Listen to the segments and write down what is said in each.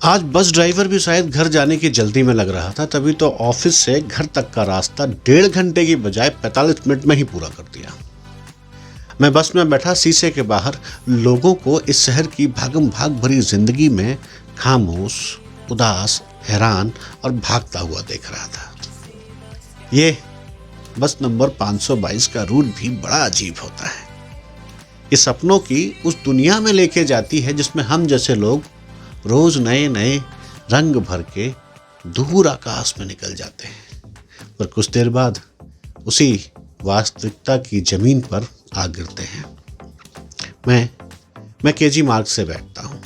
आज bus driver भी शायद घर जाने की जल्दी में लग रहा था, तभी तो ऑफिस से घर तक का रास्ता 1.5 घंटे की बजाय 45 मिनट में ही पूरा कर दिया। मैं बस में बैठा शीशे के बाहर लोगों को इस शहर की भागम भाग भरी जिंदगी में खामोश, उदास, हैरान और भागता हुआ देख रहा था। ये बस नंबर 522 का रूट भी बड़ा अजीब होता है। ये सपनों की उस दुनिया में लेके जाती है जिसमें हम जैसे लोग रोज नए नए रंग भर के दूर आकाश में निकल जाते हैं, पर कुछ देर बाद उसी वास्तविकता की जमीन पर आ गिरते हैं। मैं केजी मार्ग से बैठता हूँ,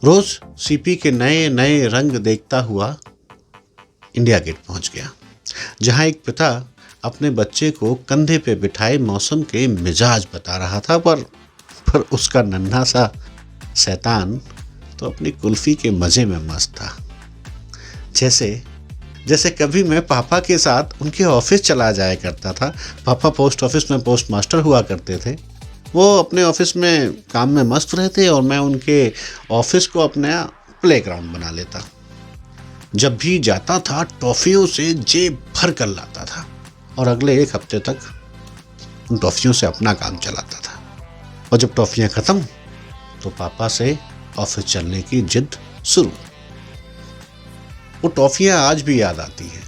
रोज सीपी के नए नए रंग देखता हुआ इंडिया गेट पहुंच गया, जहां एक पिता अपने बच्चे को कंधे पे बिठाए मौसम के मिजाज बता रहा था, पर उसका नन्हा सा शैतान तो अपनी कुल्फी के मजे में मस्त था। जैसे कभी मैं पापा के साथ उनके ऑफिस चला जाया करता था। पापा पोस्ट ऑफिस में पोस्ट मास्टर हुआ करते थे। वो अपने ऑफिस में काम में मस्त रहते और मैं उनके ऑफिस को अपना प्लेग्राउंड बना लेता। जब भी जाता था टॉफियों से जेब भर कर लाता था और अगले 1 हफ्ते तक उन टॉफियों से अपना काम चलाता था। और जब टॉफियां खत्म तो पापा से ऑफिस चलने की जिद शुरू। वो टॉफियां आज भी याद आती हैं।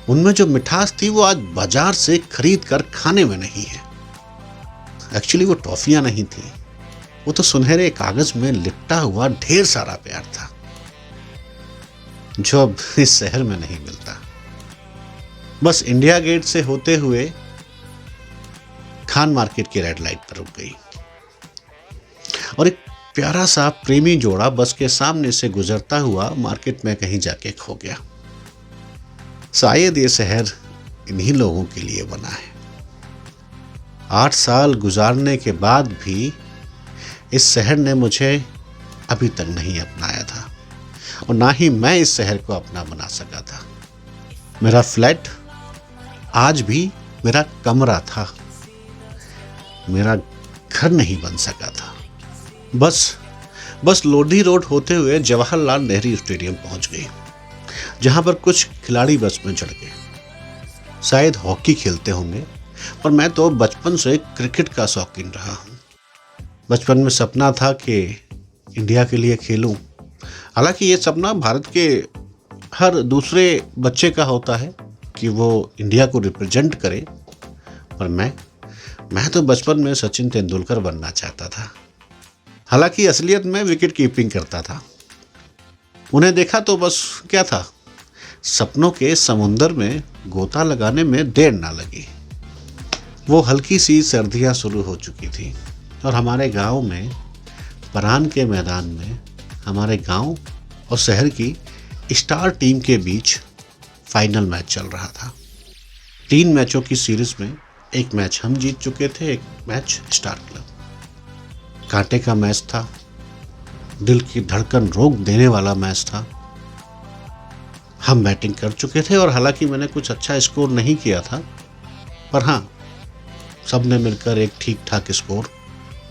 उनमें जो मिठास थी वो आज बाजार से खरीद कर खाने में नहीं है। एक्चुअली वो टॉफियां नहीं थी, वो तो सुनहरे कागज में लिपटा हुआ ढेर सारा प्यार था, जो अब इस शहर में नहीं मिलता। बस इंडिया गेट से होते हुए खान मार्केट की रेड लाइट पर रुक गई और एक प्यारा सा प्रेमी जोड़ा बस के सामने से गुजरता हुआ मार्केट में कहीं जाके खो गया। शायद ये शहर इन्हीं लोगों के लिए बना है। 8 साल गुजारने के बाद भी इस शहर ने मुझे अभी तक नहीं अपनाया था और ना ही मैं इस शहर को अपना बना सका था। मेरा फ्लैट आज भी मेरा कमरा था, मेरा घर नहीं बन सका था। बस लोधी रोड होते हुए जवाहरलाल नेहरू स्टेडियम पहुंच गई, जहां पर कुछ खिलाड़ी बस में चढ़ गए। शायद हॉकी खेलते होंगे, पर मैं तो बचपन से क्रिकेट का शौकीन रहा हूं। बचपन में सपना था कि इंडिया के लिए खेलूं। हालांकि ये सपना भारत के हर दूसरे बच्चे का होता है कि वो इंडिया को रिप्रेजेंट करे, पर मैं तो बचपन में सचिन तेंदुलकर बनना चाहता था। हालांकि असलियत में विकेट कीपिंग करता था। उन्हें देखा तो बस क्या था, सपनों के समुंदर में गोता लगाने में देर ना लगी। वो हल्की सी सर्दियां शुरू हो चुकी थी और हमारे गांव में परान के मैदान में हमारे गांव और शहर की स्टार टीम के बीच फाइनल मैच चल रहा था। 3 मैचों की सीरीज में 1 मैच हम जीत चुके थे, 1 मैच स्टार क्लब। कांटे का मैच था, दिल की धड़कन रोक देने वाला मैच था। हम बैटिंग कर चुके थे और हालांकि मैंने कुछ अच्छा स्कोर नहीं किया था, पर हाँ, सबने मिलकर एक ठीक ठाक स्कोर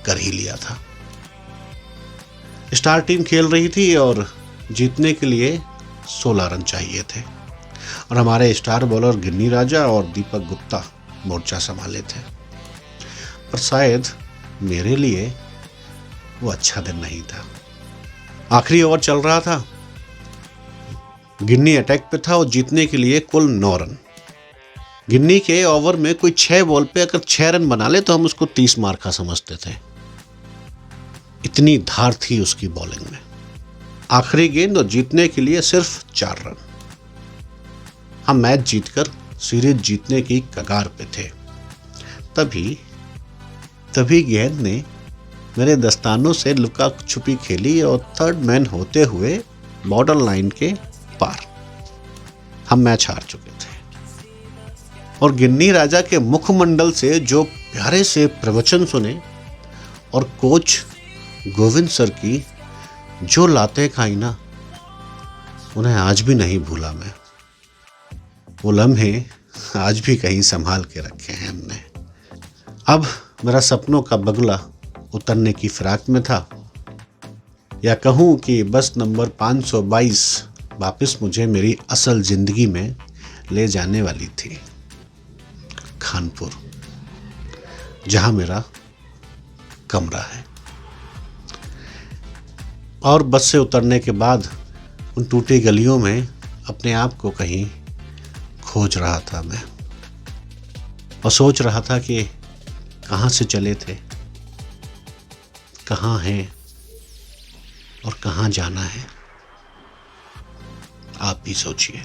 कर ही लिया था। स्टार टीम खेल रही थी और जीतने के लिए 16 रन चाहिए थे और हमारे स्टार बॉलर गिन्नी राजा और दीपक गुप्ता मोर्चा संभाले थे। पर शायद मेरे लिए वो अच्छा दिन नहीं था। आखिरी ओवर चल रहा था, गिन्नी अटैक पे था और जीतने के लिए कुल 9 रन। गिन्नी के ओवर में कोई 6 बॉल पे अगर 6 रन बना ले तो हम उसको 30 मार का समझते थे। इतनी धार थी उसकी बॉलिंग में। आखिरी गेंद और जीतने के लिए सिर्फ 4 रन। हम मैच जीतकर सीरीज जीतने की कगार पे थे। तभी गेंद ने मेरे दस्तानों से लुका छुपी खेली और थर्ड मैन होते हुए बॉर्डर लाइन के पार हम मैच हार चुके थे। और गिन्नी राजा के मुखमंडल से जो प्यारे से प्रवचन सुने और कोच गोविंद सर की जो लाते खाई ना, उन्हें आज भी नहीं भूला मैं। वो लम्हे आज भी कहीं संभाल के रखे हैं हमने। अब मेरा सपनों का बगुला उतरने की फिराक में था। या कहूँ कि बस नंबर 522 वापस मुझे मेरी असल ज़िंदगी में ले जाने वाली थी, खानपुर, जहाँ मेरा कमरा है। और बस से उतरने के बाद उन टूटी गलियों में अपने आप को कहीं खोज रहा था मैं, और सोच रहा था कि कहाँ से चले थे, कहाँ हैं और कहाँ जाना है। आप भी सोचिए।